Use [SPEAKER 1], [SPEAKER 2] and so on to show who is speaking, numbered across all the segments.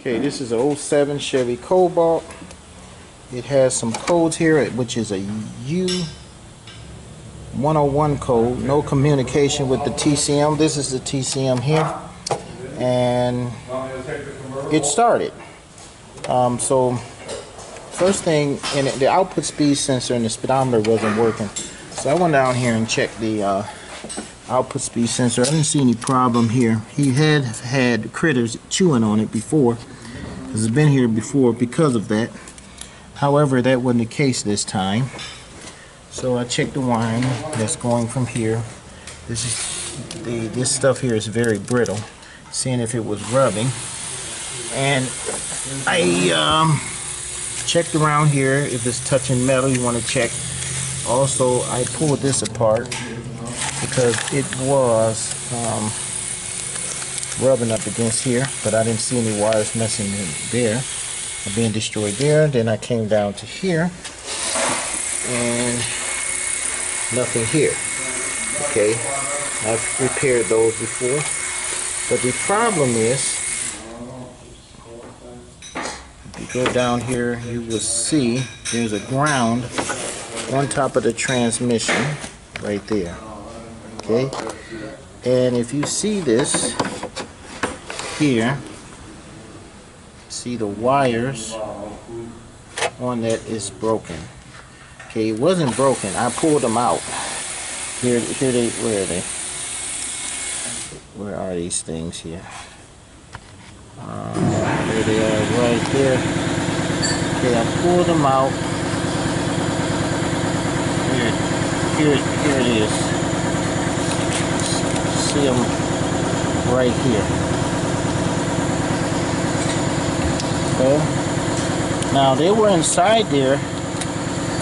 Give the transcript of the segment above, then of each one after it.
[SPEAKER 1] Okay, this is a '07 Chevy Cobalt. It has some codes here, which is a U101 code. No communication with the TCM. This is the TCM here, and it started. So first thing, and the output speed sensor and the speedometer wasn't working. So I went down here and checked the output speed sensor. I didn't see any problem here. He had critters chewing on it before, because it's been here before because of that. However, that wasn't the case this time. So I checked the wiring that's going from here. This stuff here is very brittle. Seeing if it was rubbing, and I checked around here if it's touching metal. You want to check. Also, I pulled this apart because it was rubbing up against here, but I didn't see any wires messing in there or being destroyed there. Then I came down to here and nothing here. Okay, I've repaired those before, but the problem is, if you go down here, you will see there's a ground on top of the transmission right there. Okay, and if you see this here, see the wires on that is broken. Okay, it wasn't broken. I pulled them out. Where are they? Where are these things here? There they are, right there. Okay, I pulled them out. Here it is. See them right here. Okay. Now they were inside there.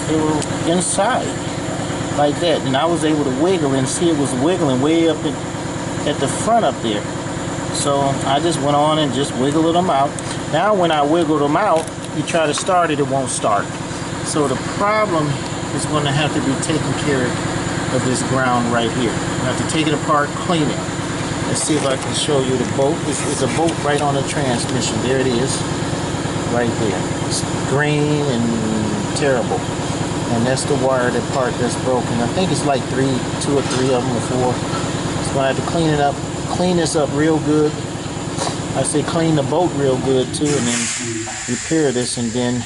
[SPEAKER 1] They were inside like that, and I was able to wiggle and see it was wiggling way up at the front up there. So I just went on and just wiggled them out. Now when I wiggled them out, you try to start it, it won't start. So the problem is going to have to be taken care of this ground right here. I have to take it apart, clean it. Let's see if I can show you the bolt. It's a bolt right on the transmission. There it is, right there. It's green and terrible. And that's the wire, that part that's broken. I think it's like two or three of them or four. So I have to clean it up, clean this up real good. I say clean the bolt real good too, and then repair this, and then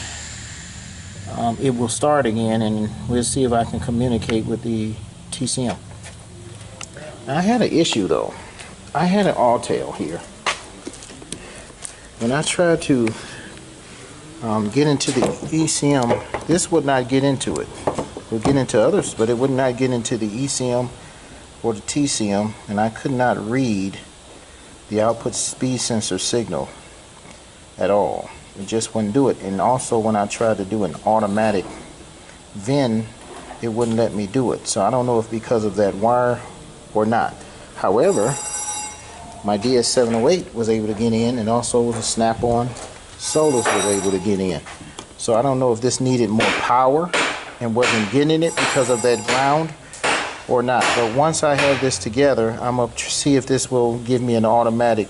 [SPEAKER 1] it will start again, and we'll see if I can communicate with the TCM. Now, I had an issue though. I had an all-tail here. When I tried to get into the ECM, this would not get into it. It would get into others, but it would not get into the ECM or the TCM, and I could not read the output speed sensor signal at all. It just wouldn't do it. And also when I tried to do an automatic VIN, it wouldn't let me do it. So I don't know if because of that wire or not. However, my DS708 was able to get in, and also the snap-on Solus was able to get in. So I don't know if this needed more power and wasn't getting it because of that ground or not. But once I have this together, I'm going to see if this will give me an automatic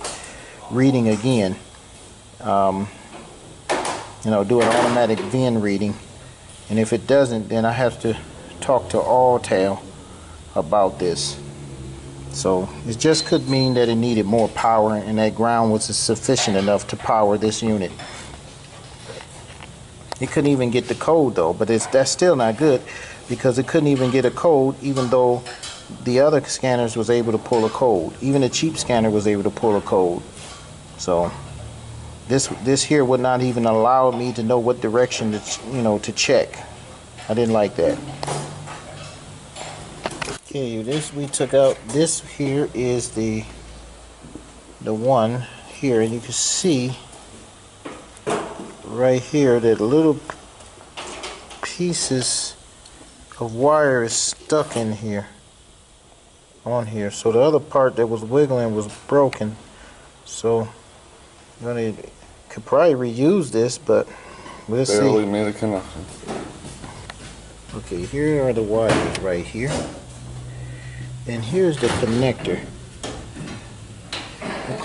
[SPEAKER 1] reading again. You know, do an automatic VIN reading. And if it doesn't, then I have to talk to Alltail about this. So it just could mean that it needed more power, and that ground was sufficient enough to power this unit. It couldn't even get the code though, but that's still not good, because it couldn't even get a code, even though the other scanners was able to pull a code. Even the cheap scanner was able to pull a code. So this here would not even allow me to know what direction to check. I didn't like that. Okay, this we took out. This here is the one here, and you can see right here that little pieces of wire is stuck in here, on here. So the other part that was wiggling was broken. So I could probably reuse this, but we'll see.
[SPEAKER 2] Barely made a connection.
[SPEAKER 1] Okay, here are the wires right here. And here's the connector.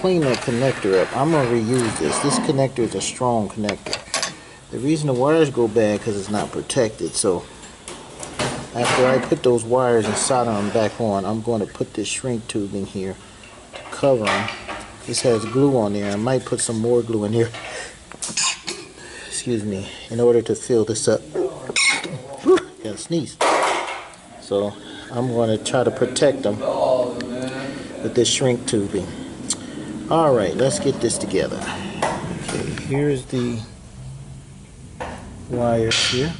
[SPEAKER 1] clean the connector up. I'm going to reuse this. This connector is a strong connector. The reason the wires go bad because it's not protected. So after I put those wires and solder them back on, I'm going to put this shrink tubing here to cover them. This has glue on there. I might put some more glue in here, excuse me, in order to fill this up. Gotta sneeze. So I'm going to try to protect them with this shrink tubing. Alright, let's get this together. Okay, here's the wires here.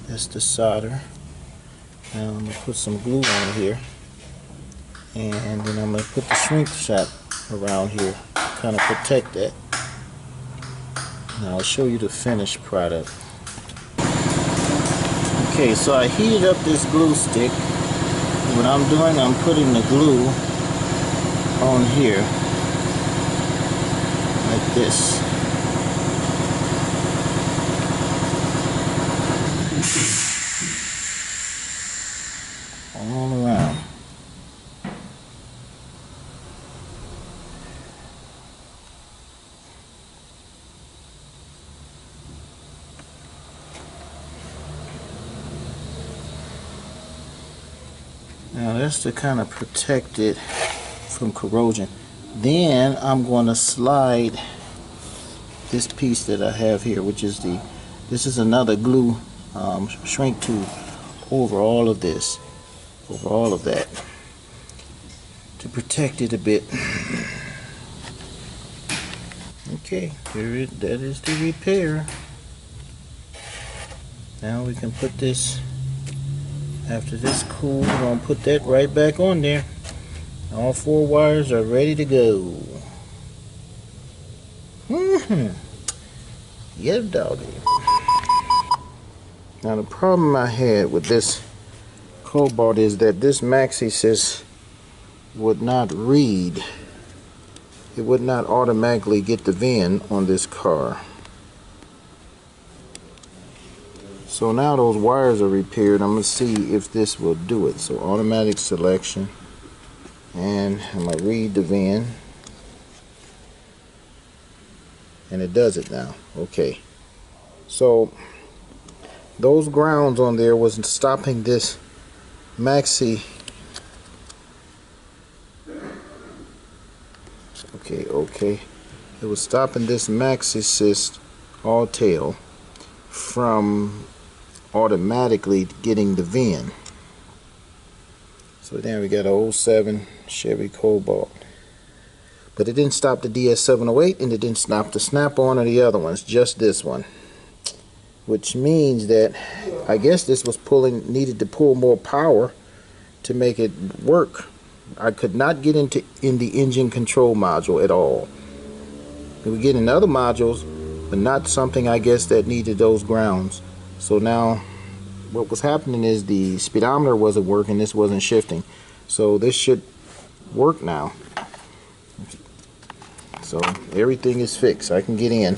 [SPEAKER 1] That's the solder. Now I'm going to put some glue on here. And then I'm going to put the shrink strap around here to kind of protect that. Now I'll show you the finished product. Okay, so I heated up this glue stick. What I'm doing, I'm putting the glue on here like this. All around. Now that's to kind of protect it from corrosion. Then I'm going to slide this piece that I have here, which is this is another glue shrink tube over all of this, over all of that, to protect it a bit. Okay, that is the repair. Now we can put this, after this cools, we're going to put that right back on there. All 4 wires are ready to go. Yeah, doggy. Now the problem I had with this Cobalt is that this maxi sys would not read. It would not automatically get the VIN on this car. So now those wires are repaired. I'm going to see if this will do it. So automatic selection. And I'm going to read the VIN. And it does it now. Okay. So those grounds on there wasn't stopping this maxi. Okay. It was stopping this maxi sys all tail from automatically getting the VIN. So then we got a 07 Chevy Cobalt. But it didn't stop the DS708 and it didn't stop the snap-on or the other ones, just this one. Which means that I guess this was needed to pull more power to make it work. I could not get in the engine control module at all. We were getting other modules, but not something I guess that needed those grounds. So now what was happening is the speedometer wasn't working, this wasn't shifting. So this should work now. So everything is fixed. I can get in.